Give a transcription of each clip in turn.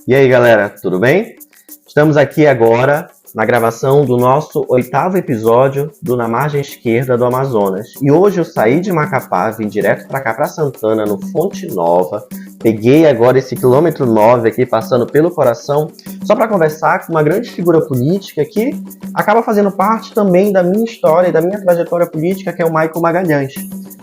E aí, galera, tudo bem? Estamos aqui agora na gravação do nosso 8º episódio do Na Margem Esquerda do Amazonas. E hoje eu saí de Macapá, vim direto para cá, para Santana, no Fonte Nova. Peguei agora esse quilômetro 9 aqui, passando pelo coração, só para conversar com uma grande figura política que acaba fazendo parte também da minha história e da minha trajetória política, que é o Maicon Magalhães,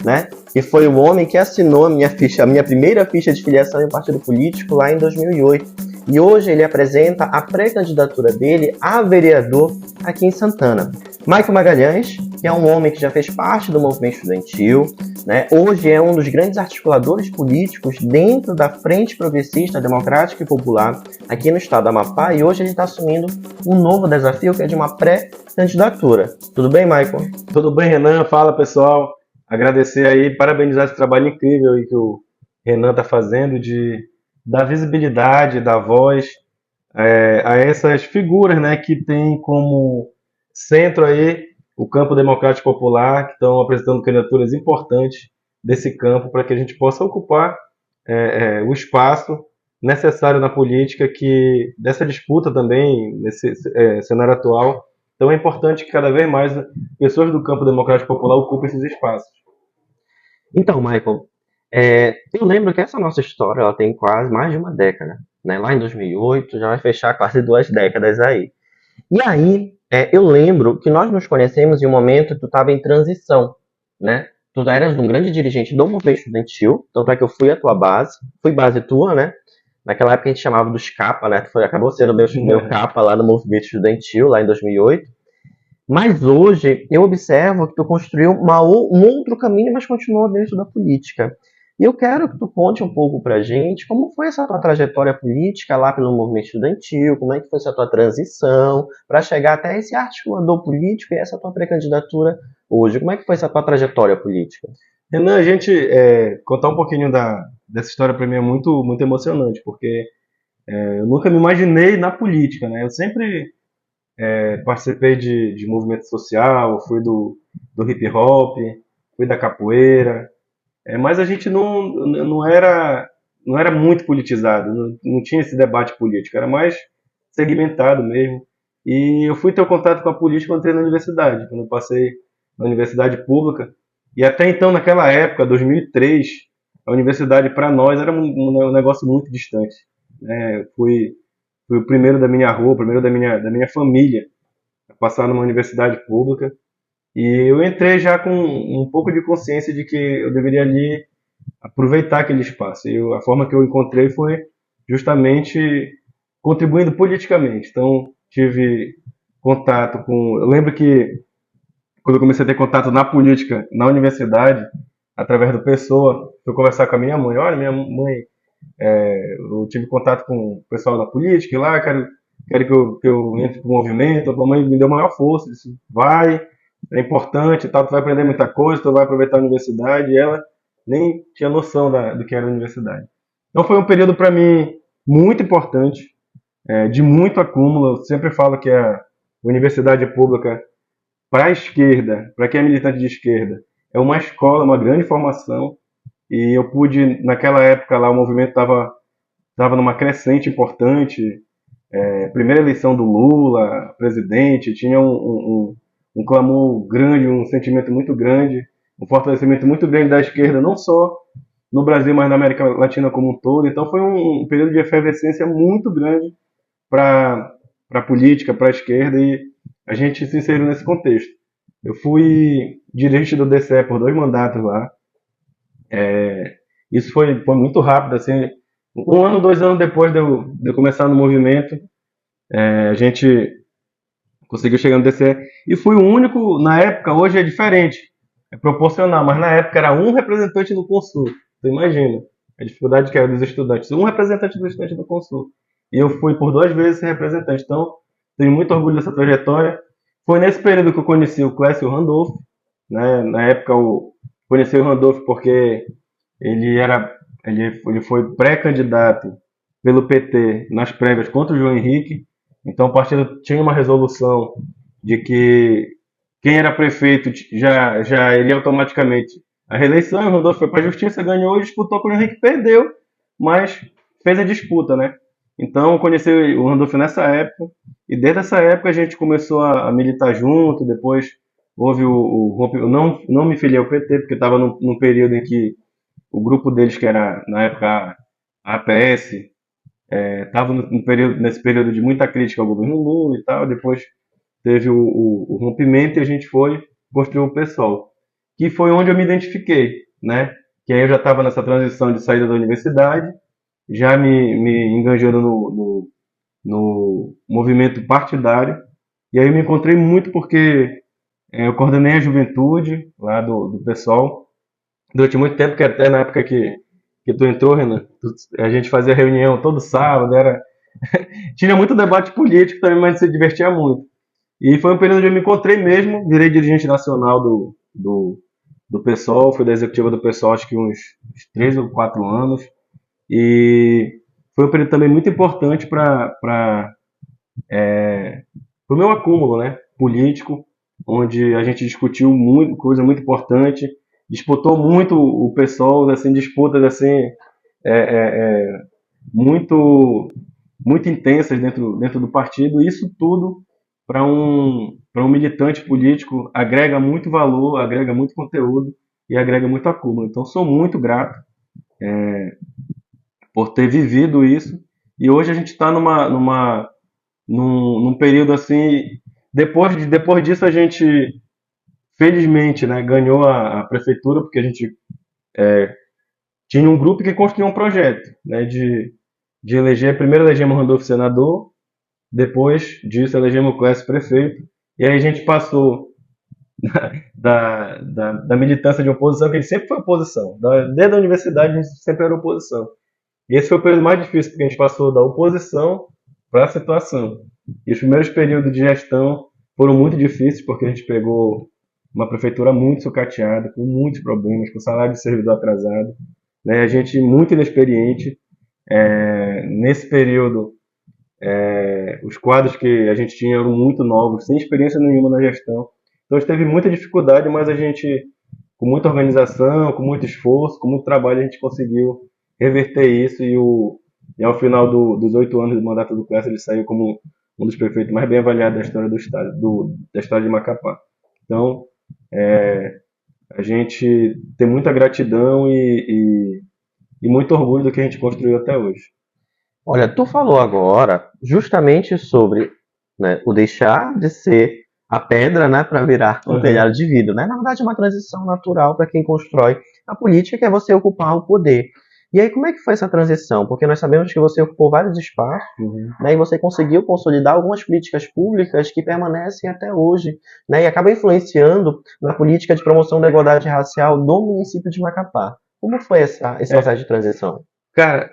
né? Que foi o homem que assinou a minha primeira ficha de filiação em um partido político lá em 2008. E hoje ele apresenta a pré-candidatura dele a vereador aqui em Santana. Maicon Magalhães, que é um homem que já fez parte do movimento estudantil, né? Hoje é um dos grandes articuladores políticos dentro da Frente Progressista Democrática e Popular aqui no estado do Amapá, e hoje ele está assumindo um novo desafio, que é de uma pré-candidatura. Tudo bem, Maicon? Tudo bem, Renan? Fala, pessoal. Agradecer aí, parabenizar esse trabalho incrível aí que o Renan está fazendo de dar visibilidade, dar voz a essas figuras, né, que tem como centro aí o campo democrático popular, que estão apresentando candidaturas importantes desse campo para que a gente possa ocupar o espaço necessário na política, que dessa disputa também nesse cenário atual. Então é importante que cada vez mais pessoas do campo democrático popular ocupem esses espaços. Então, Maicon, eu lembro que essa nossa história ela tem quase mais de uma década, né? Lá em 2008 já vai fechar quase 2 décadas aí. E aí, eu lembro que nós nos conhecemos em um momento que tu estava em transição, né? Tu eras um grande dirigente do movimento estudantil, tanto é que eu fui a tua base, fui base tua, né? Naquela época a gente chamava dos capa, né? Tu acabou sendo meu capa lá no movimento estudantil, lá em 2008. Mas hoje eu observo que tu construiu um outro caminho, mas continuou dentro da política. E eu quero que tu conte um pouco pra gente como foi essa tua trajetória política lá pelo movimento estudantil, como é que foi essa tua transição para chegar até esse articulador político e essa tua pré-candidatura hoje. Como é que foi essa tua trajetória política? Renan, a gente contar um pouquinho dessa história para mim é muito, muito emocionante, porque eu nunca me imaginei na política, né? Eu sempre participei de movimento social, fui do hip hop, fui da capoeira, mas a gente não era muito politizado, não tinha esse debate político, era mais segmentado mesmo. E eu fui ter contato com a política quando entrei na universidade, quando eu passei na universidade pública. E até então, naquela época, 2003, a universidade para nós era um negócio muito distante, né? Fui o primeiro da minha rua, o primeiro da minha família a passar numa universidade pública. E eu entrei já com um pouco de consciência de que eu deveria ali aproveitar aquele espaço. E a forma que eu encontrei foi justamente contribuindo politicamente. Então, tive contato com... Eu lembro que quando eu comecei a ter contato na política, na universidade, através do Pessoa, fui conversar com a minha mãe. Olha, minha mãe, eu tive contato com o pessoal da política, e lá quero que eu entre pro movimento. A mãe me deu maior força, disse, vai, é importante, tal, tu vai aprender muita coisa, tu vai aproveitar a universidade. E ela nem tinha noção do que era a universidade. Então foi um período para mim muito importante, de muito acúmulo. Eu sempre falo que a universidade pública, para a esquerda, para quem é militante de esquerda, é uma escola, uma grande formação. E eu pude, naquela época lá, o movimento estava numa crescente importante. Primeira eleição do Lula, presidente, tinha um clamor grande, um sentimento muito grande, um fortalecimento muito grande da esquerda, não só no Brasil, mas na América Latina como um todo. Então foi um período de efervescência muito grande para a política, para a esquerda, e a gente se inseriu nesse contexto. Eu fui dirigente do DCE por 2 mandatos lá. Isso foi muito rápido, assim. 1 ano, 2 anos depois de eu começar no movimento, a gente conseguiu chegar no DCE. E fui o único, na época, hoje é diferente, é proporcional, mas na época era um representante no Consul. Você imagina a dificuldade que era dos estudantes. Um representante do estudante no Consul. E eu fui por 2 vezes esse representante. Então, tenho muito orgulho dessa trajetória. Foi nesse período que eu conheci o Clécio Randolph, né? Na época eu conheci o Randolph porque ele foi pré-candidato pelo PT nas prévias contra o João Henrique. Então o partido tinha uma resolução de que quem era prefeito já iria automaticamente a reeleição. O Randolph foi para a justiça, ganhou e disputou com o João Henrique, perdeu, mas fez a disputa, né? Então, eu conheci o Randolph nessa época, e desde essa época a gente começou a militar junto. Depois houve eu não me filiei ao PT, porque estava num período em que o grupo deles, que era na época a APS, estava nesse período de muita crítica ao governo Lula e tal. Depois teve o rompimento e a gente foi construir o PSOL, que foi onde eu me identifiquei, né? Que aí eu já estava nessa transição de saída da universidade, já me enganjando no movimento partidário, e aí eu me encontrei muito porque eu coordenei a juventude lá do PSOL durante muito tempo, que até na época que tu entrou, Renan, a gente fazia reunião todo sábado, tinha muito debate político também, mas se divertia muito. E foi um período onde eu me encontrei mesmo, virei dirigente nacional do PSOL, fui da executiva do PSOL acho que uns 3 ou 4 anos, e foi um período também muito importante para o meu acúmulo, né, político, onde a gente discutiu muito, coisa muito importante, disputou muito o PSOL, assim, disputas assim, é, é, é, muito, muito intensas dentro do partido. E isso tudo para um militante político agrega muito valor, agrega muito conteúdo e agrega muito acúmulo. Então, sou muito grato por ter vivido isso. E hoje a gente está num período assim. Depois disso, a gente, felizmente, né, ganhou a prefeitura, porque a gente tinha um grupo que construiu um projeto, né, de eleger. Primeiro elegemos Randolph senador, depois disso elegemos o Clécio prefeito, e aí a gente passou da militância de oposição, que a gente sempre foi oposição. Desde a universidade a gente sempre era oposição. E esse foi o período mais difícil, porque a gente passou da oposição para a situação. E os primeiros períodos de gestão foram muito difíceis, porque a gente pegou uma prefeitura muito sucateada, com muitos problemas, com salário de servidor atrasado, né? A gente muito inexperiente. Nesse período, os quadros que a gente tinha eram muito novos, sem experiência nenhuma na gestão. Então a gente teve muita dificuldade, mas a gente, com muita organização, com muito esforço, com muito trabalho, a gente conseguiu reverter isso. E ao final dos 8 anos do mandato do Clécio, ele saiu como um dos prefeitos mais bem avaliados da história do estado, da história de Macapá. Então, a gente tem muita gratidão e muito orgulho do que a gente construiu até hoje. Olha, tu falou agora justamente sobre, né, o deixar de ser a pedra, né, para virar um telhado de vidro, né? Na verdade, é uma transição natural para quem constrói a política, que é você ocupar o poder. E aí, como é que foi essa transição? Porque nós sabemos que você ocupou vários espaços, né, e você conseguiu consolidar algumas políticas públicas que permanecem até hoje, né, e acabam influenciando na política de promoção da igualdade racial do município de Macapá. Como foi esse processo de transição? Cara,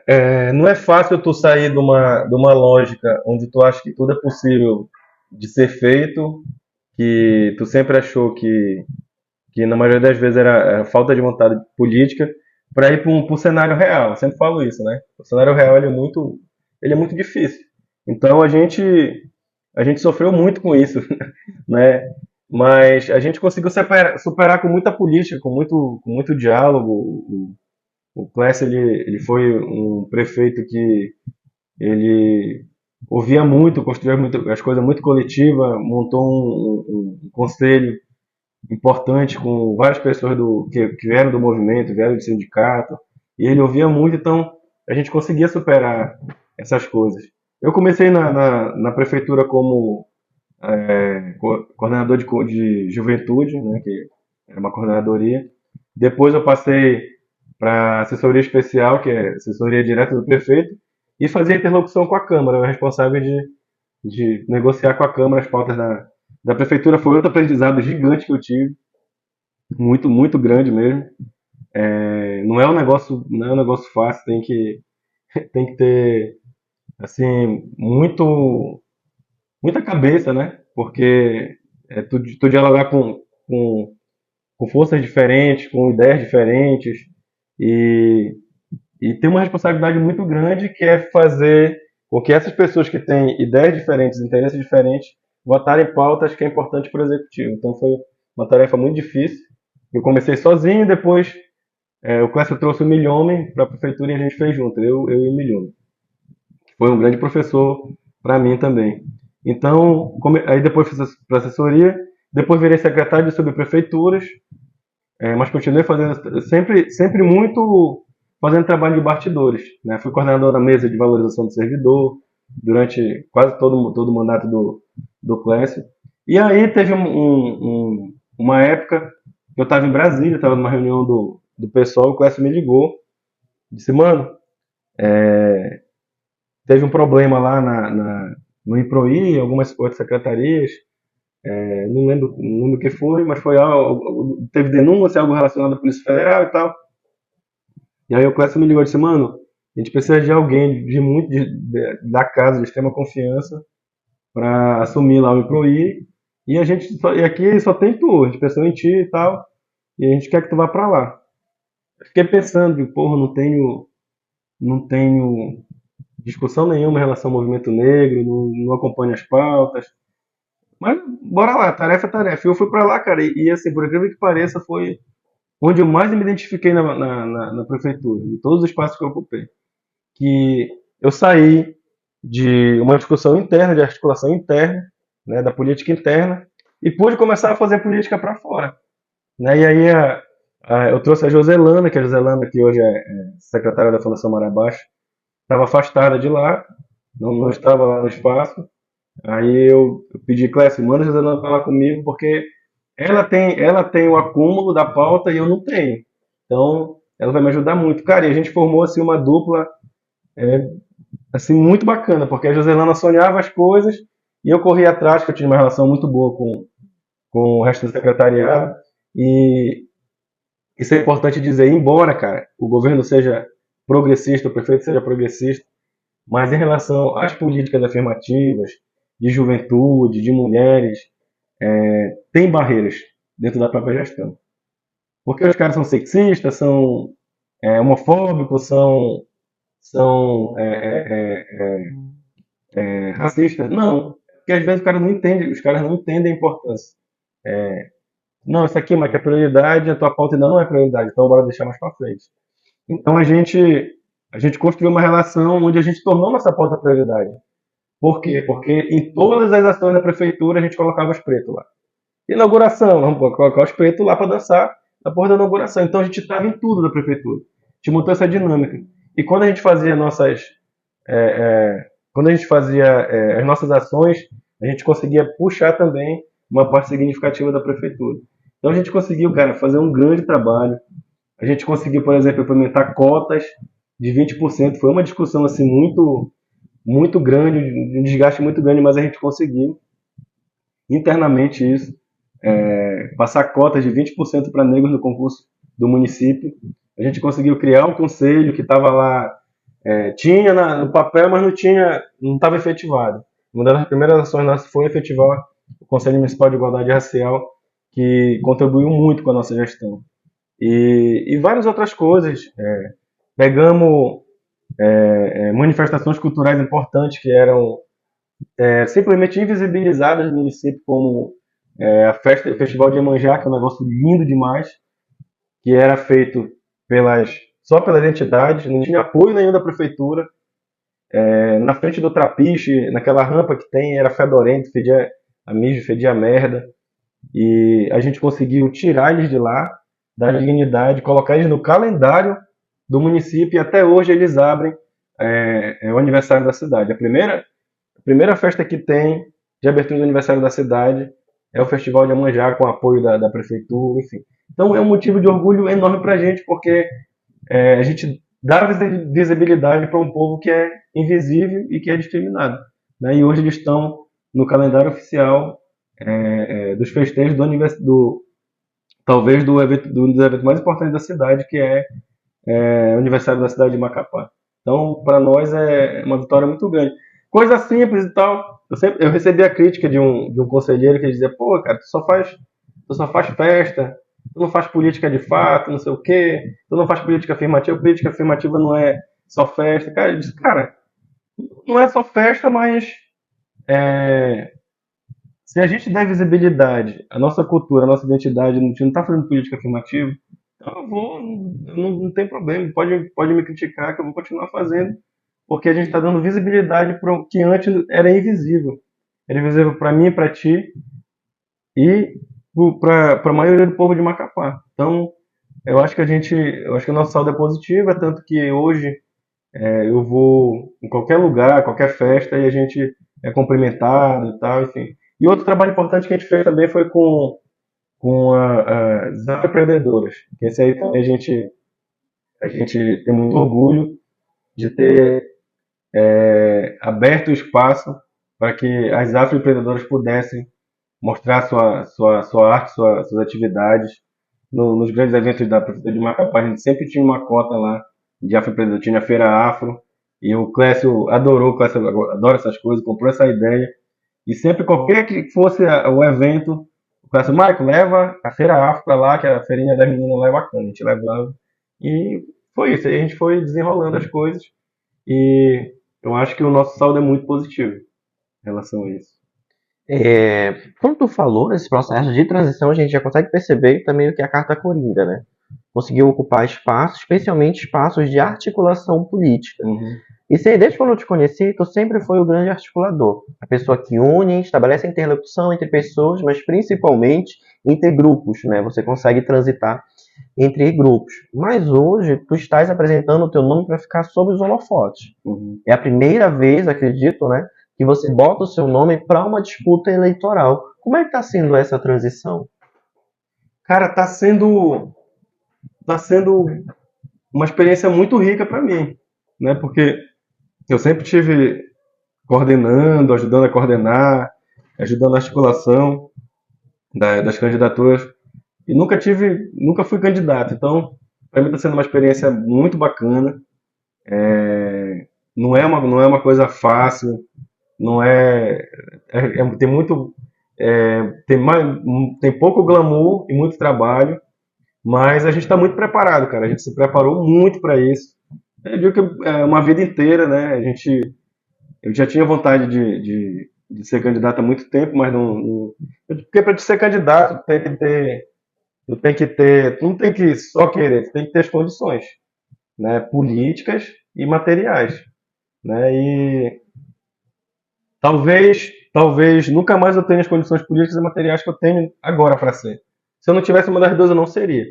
não é fácil tu sair de uma lógica onde tu acha que tudo é possível de ser feito, que tu sempre achou que na maioria das vezes era falta de vontade política, para ir para o cenário real. Eu sempre falo isso, né? O cenário real ele é muito difícil. Então a gente sofreu muito com isso, né? Mas a gente conseguiu superar com muita política, com muito diálogo. O Clécio, ele foi um prefeito que ele ouvia muito, construía muito, as coisas muito coletiva, montou um conselho importante com várias pessoas que vieram do movimento, vieram do sindicato, e ele ouvia muito. Então a gente conseguia superar essas coisas. Eu comecei na prefeitura como coordenador de juventude, né, que era uma coordenadoria. Depois eu passei para assessoria especial, que é assessoria direta do prefeito, e fazia interlocução com a Câmara. Eu era responsável de negociar com a Câmara as pautas da prefeitura. Foi outro aprendizado gigante que eu tive, muito, muito grande mesmo. Não é um negócio fácil, tem que ter assim, muita cabeça, né? Porque tu dialogar com forças diferentes, com ideias diferentes, e, e tem uma responsabilidade muito grande, que é fazer com que essas pessoas que têm ideias diferentes, interesses diferentes, votarem pautas que é importante para o executivo. Então foi uma tarefa muito difícil. Eu comecei sozinho, depois o Clécio trouxe o Milhomem para a prefeitura e a gente fez junto, eu e o Milhomem. foi um grande professor para mim também. Então, aí depois fiz a assessoria, depois virei secretário de subprefeituras, mas continuei fazendo sempre muito fazendo trabalho de bastidores, né? Fui coordenador da mesa de valorização do servidor durante quase todo o mandato do Clécio. E aí teve uma época que eu estava em Brasília, estava numa reunião do pessoal, o Clécio me ligou, disse, mano, teve um problema lá no IPROI, algumas outras secretarias, não lembro o que foi, mas foi algo, teve denúncia, algo relacionado à Polícia Federal e tal. E aí o Clécio me ligou e disse, mano, a gente precisa de alguém da casa, de extrema confiança, para assumir lá o IPROI, e e aqui só tem tu, a gente pensou em ti e tal, e a gente quer que tu vá para lá. Eu fiquei pensando, porra, não tenho discussão nenhuma em relação ao movimento negro, não acompanho as pautas, mas bora lá, tarefa é tarefa. Eu fui para lá, cara, e assim, por incrível que pareça, foi onde eu mais me identifiquei na prefeitura, de todos os espaços que eu ocupei. Que eu saí de uma discussão interna, de articulação interna, né, da política interna, e pude começar a fazer política para fora. Né? E aí eu trouxe a Joselana, que que hoje é secretária da Fundação Maré Baixo, estava afastada de lá, não estava lá no espaço. Aí eu pedi, Clécio, manda a Joselana falar comigo, porque ela tem o acúmulo da pauta e eu não tenho. Então, ela vai me ajudar muito. Cara, e a gente formou assim uma dupla assim muito bacana, porque a Joselana sonhava as coisas e eu corria atrás, que eu tinha uma relação muito boa com o resto do secretariado. E isso é importante dizer, embora, cara, o governo seja progressista, o prefeito seja progressista, mas em relação às políticas afirmativas, de juventude, de mulheres, tem barreiras dentro da própria gestão. Porque os caras são sexistas, são homofóbicos, são racistas. Não, porque às vezes os caras não entendem a importância. Não, isso aqui, mas que é prioridade, a tua pauta ainda não é prioridade, então bora deixar mais para frente. Então a gente construiu uma relação onde a gente tornou nossa pauta prioridade. Por quê? Porque em todas as ações da prefeitura a gente colocava os pretos lá. Inauguração, vamos colocar os pretos lá para dançar na porra da inauguração. Então a gente estava em tudo da prefeitura. A gente montou essa dinâmica. E quando a gente fazia as nossas ações, a gente conseguia puxar também uma parte significativa da prefeitura. Então a gente conseguiu, cara, fazer um grande trabalho. A gente conseguiu, por exemplo, implementar cotas de 20%. Foi uma discussão assim muito, muito grande, um desgaste muito grande, mas a gente conseguiu internamente isso. Passar cotas de 20% para negros no concurso do município. A gente conseguiu criar um conselho que estava lá, tinha no papel, mas não estava efetivado. Uma das primeiras ações nossas foi efetivar o Conselho Municipal de Igualdade Racial, que contribuiu muito com a nossa gestão. E várias outras coisas. Pegamos manifestações culturais importantes que eram simplesmente invisibilizadas no município, como o Festival de Iemanjá, que é um negócio lindo demais, que era feito só pelas entidades, não tinha apoio nenhum da prefeitura. Na frente do Trapiche, naquela rampa que tem, era fedorento, fedia a mijo, fedia a merda. E a gente conseguiu tirar eles de lá, dar dignidade, colocar eles no calendário do município, e até hoje eles abrem o aniversário da cidade. A primeira festa que tem de abertura do aniversário da cidade é o Festival de Iemanjá, com apoio da prefeitura, enfim. Então é um motivo de orgulho enorme pra gente, porque a gente dá visibilidade para um povo que é invisível e que é discriminado. Né? E hoje eles estão no calendário oficial dos festejos talvez dos eventos mais importantes da cidade, que é o aniversário da cidade de Macapá. Então, para nós é uma vitória muito grande. Coisa simples e tal. Eu recebi a crítica de um conselheiro que dizia, pô, cara, tu só faz festa, tu não faz política de fato, não sei o quê, tu não faz política afirmativa não é só festa. Cara, eu disse, cara, não é só festa, mas se a gente der visibilidade à nossa cultura, à nossa identidade, a gente não está fazendo política afirmativa, então não tem problema, pode me criticar que eu vou continuar fazendo, porque a gente está dando visibilidade para o que antes era invisível. Era invisível para mim, para ti e para a maioria do povo de Macapá. Então, eu acho que o nosso saldo é positivo, é tanto que hoje eu vou em qualquer lugar, qualquer festa, e a gente é cumprimentado e tal, enfim. E outro trabalho importante que a gente fez também foi com as empreendedoras. Esse aí também a gente tem muito orgulho de ter aberto o espaço para que as afroempreendedoras pudessem mostrar sua arte, suas atividades. Nos grandes eventos da Prefeitura de Macapá, a gente sempre tinha uma cota lá de afroempreendedor, tinha a Feira Afro, e o Clécio adorou, o Clécio adora essas coisas, comprou essa ideia, e sempre qualquer que fosse o evento, o Clécio, Marco, leva a Feira Afro para lá, que a feirinha das meninas lá é bacana, a gente levava, e foi isso, aí a gente foi desenrolando as coisas, e eu acho que o nosso saldo é muito positivo em relação a isso. Quando tu falou nesse processo de transição, a gente já consegue perceber também o que é a Carta Coringa, né? Conseguiu ocupar espaços, especialmente espaços de articulação política. Uhum. E desde quando eu te conheci, tu sempre foi o grande articulador. A pessoa que une, estabelece a interlocução entre pessoas, mas principalmente entre grupos, né? Você consegue transitar entre grupos. Mas hoje, tu estás apresentando o teu nome para ficar sob os holofotes. Uhum. É a primeira vez, acredito, né, que você bota o seu nome para uma disputa eleitoral. Como é que está sendo essa transição? Cara, tá sendo uma experiência muito rica para mim, né? Porque eu sempre tive coordenando, ajudando a coordenar, ajudando a articulação das candidaturas e nunca fui candidato. Então, para mim está sendo uma experiência muito bacana. Não é uma coisa fácil, não tem muito, tem pouco glamour e muito trabalho, mas a gente está muito preparado, cara. A gente se preparou muito para isso. Eu digo que é uma vida inteira, né? Eu já tinha vontade de ser candidato há muito tempo, mas porque para ser candidato tu não tem que só querer, tu tem que ter as condições, né? Políticas e materiais, né? E talvez nunca mais eu tenha as condições políticas e materiais que eu tenho agora para ser. Se eu não tivesse uma das duas, eu não seria,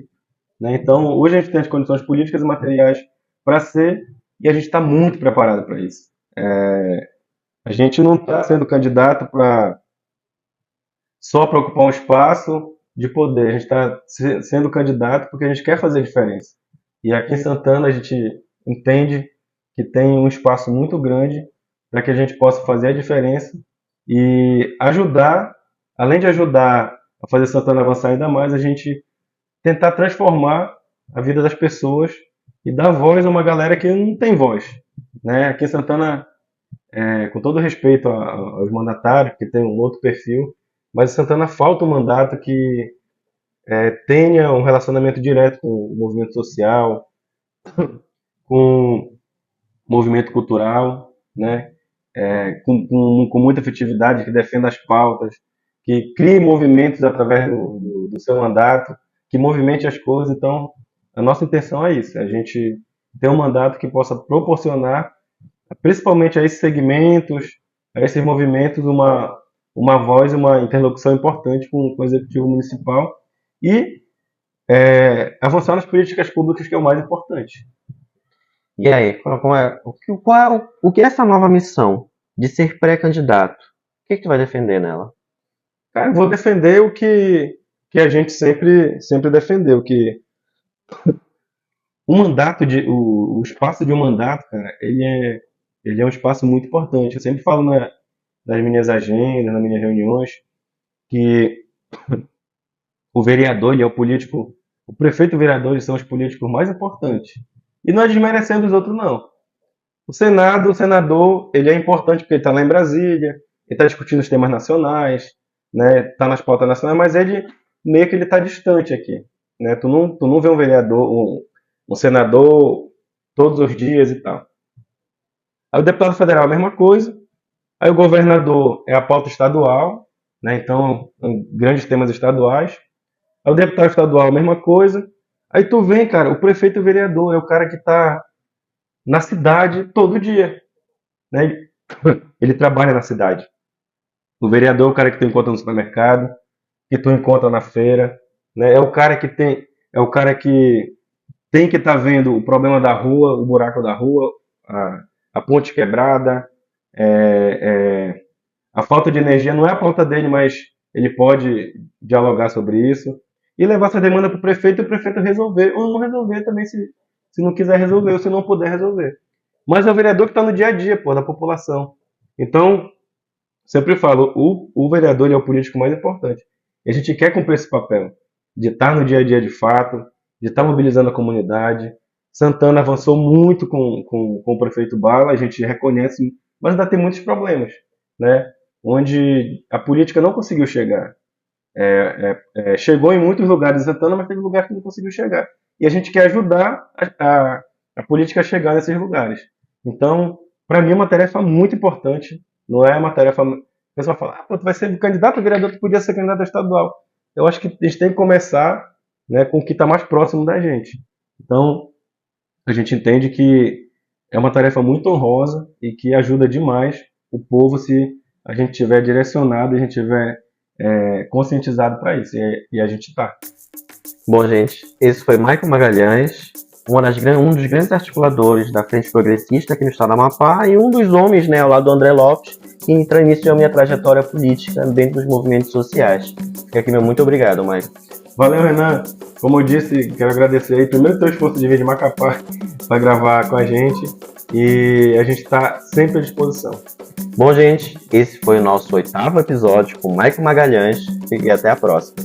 né? Então, hoje a gente tem as condições políticas e materiais para ser e a gente está muito preparado para isso. A gente não está sendo candidato só para ocupar um espaço de poder. A gente está sendo candidato porque a gente quer fazer diferença. E aqui em Santana a gente entende que tem um espaço muito grande para que a gente possa fazer a diferença e ajudar, além de ajudar a fazer Santana avançar ainda mais, a gente tentar transformar a vida das pessoas e dar voz a uma galera que não tem voz, né? Aqui em Santana, com todo respeito aos mandatários, que tem um outro perfil, mas em Santana falta um mandato que tenha um relacionamento direto com o movimento social, com o movimento cultural, né? Com muita efetividade, que defenda as pautas, que crie movimentos através do seu mandato, que movimente as coisas. Então, a nossa intenção é isso, a gente ter um mandato que possa proporcionar, principalmente a esses segmentos, a esses movimentos, uma voz, uma interlocução importante com o Executivo Municipal e avançar nas políticas públicas, que é o mais importante. E aí, o que é essa nova missão de ser pré-candidato? O que tu vai defender nela? Cara, eu vou defender o que a gente sempre defendeu, que o espaço de um mandato, cara, ele é um espaço muito importante. Eu sempre falo nas minhas agendas, nas minhas reuniões, que o vereador, ele é o político, o prefeito e o vereador, eles são os políticos mais importantes. E não é desmerecendo os outros, não. O senador, ele é importante porque ele está lá em Brasília, ele está discutindo os temas nacionais, né, está nas pautas nacionais, mas ele meio que ele está distante aqui, né? Tu não vê um vereador, um senador todos os dias e tal. Aí o deputado federal é a mesma coisa. Aí o governador é a pauta estadual, né? Então, grandes temas estaduais. Aí o deputado estadual é a mesma coisa. Aí tu vem, cara, o prefeito e o vereador é o cara que está na cidade todo dia. né? Ele trabalha na cidade. O vereador é o cara que tu encontra no supermercado, que tu encontra na feira, né? É o cara que tem que estar vendo o problema da rua, o buraco da rua, a ponte quebrada, a falta de energia não é a pauta dele, mas ele pode dialogar sobre isso e levar essa demanda para o prefeito e o prefeito resolver, ou não resolver também se não quiser resolver ou se não puder resolver. Mas é o vereador que está no dia a dia, pô, da população. Então, sempre falo, o vereador ele é o político mais importante. E a gente quer cumprir esse papel de estar no dia a dia de fato, de estar mobilizando a comunidade. Santana avançou muito com o prefeito Bala, a gente reconhece, mas ainda tem muitos problemas, né? Onde a política não conseguiu chegar. Chegou em muitos lugares de Santana, mas teve lugares que não conseguiu chegar. E a gente quer ajudar a política a chegar nesses lugares. Então, para mim é uma tarefa muito importante. Não é uma tarefa... O pessoal fala, pô, tu vai ser candidato a vereador, tu podia ser candidato a estadual. Eu acho que a gente tem que começar, né, com o que está mais próximo da gente. Então, a gente entende que é uma tarefa muito honrosa e que ajuda demais o povo se a gente tiver direcionado, a gente tiver conscientizado para isso. E a gente está. Bom, gente, esse foi Maicon Magalhães, um dos grandes articuladores da Frente Progressista aqui no estado do Amapá e um dos homens, né, ao lado do André Lopes, que iniciou a minha trajetória política dentro dos movimentos sociais. Fica aqui meu muito obrigado, Maicon. Valeu, Renan. Como eu disse, quero agradecer aí primeiro o teu esforço de vir de Macapá para gravar com a gente e a gente está sempre à disposição. Bom, gente, esse foi o nosso 8º episódio com Maicon Magalhães e até a próxima.